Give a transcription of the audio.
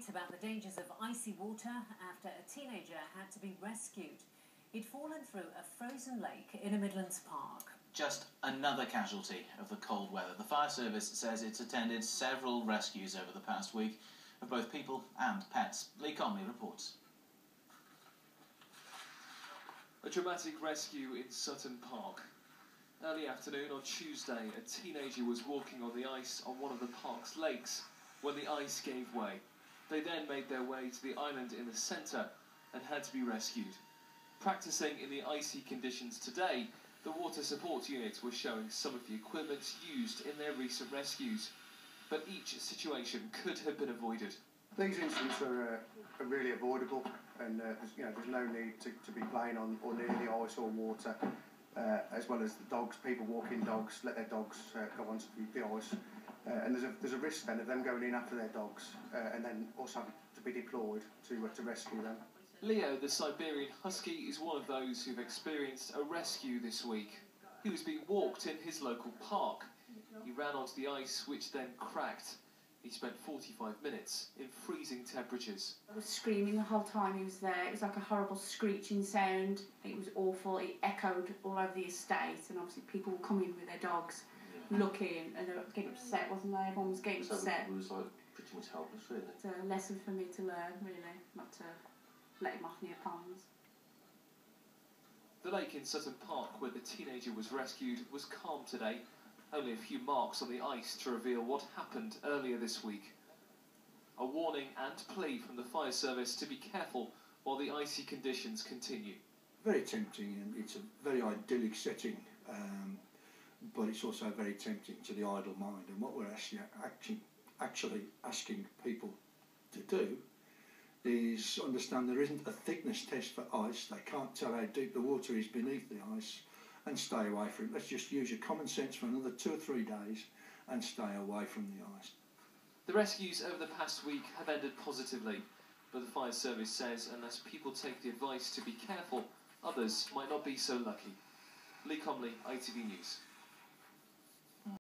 about the dangers of icy water after a teenager had to be rescued. He'd fallen through a frozen lake in a Midlands park. Just another casualty of the cold weather. The fire service says it's attended several rescues over the past week of both people and pets. Lee Conley reports. A dramatic rescue in Sutton Park. Early afternoon on Tuesday, a teenager was walking on the ice on one of the park's lakes when the ice gave way. They then made their way to the island in the centre and had to be rescued. Practising in the icy conditions today, the water support unit was showing some of the equipment used in their recent rescues. But each situation could have been avoided. These incidents are really avoidable, and there's no need to be playing on or near the ice or water, as well as the dogs. People walking dogs let their dogs go onto the ice, and there's a risk then of them going in after their dogs, and then also having to be deployed to rescue them. Leo, the Siberian Husky, is one of those who've experienced a rescue this week. He was being walked in his local park. He ran onto the ice, which then cracked. He spent 45 minutes in freezing temperatures. I was screaming the whole time he was there. It was like a horrible screeching sound. It was awful. It echoed all over the estate, and obviously people were coming with their dogs, looking, and they were getting upset, wasn't they? Everyone was getting upset. It was like pretty much helpless, really. It's a lesson for me to learn, really, not to let him off near ponds. The lake in Sutton Park, where the teenager was rescued, was calm today. Only a few marks on the ice to reveal what happened earlier this week. A warning and plea from the fire service to be careful while the icy conditions continue. Very tempting, and it's a very idyllic setting, but it's also very tempting to the idle mind. And what we're actually asking people to do is understand there isn't a thickness test for ice. They can't tell how deep the water is beneath the ice, and stay away from it. Let's just use your common sense for another 2 or 3 days and stay away from the ice. The rescues over the past week have ended positively, but the fire service says unless people take the advice to be careful, others might not be so lucky. Lee Conley, ITV News.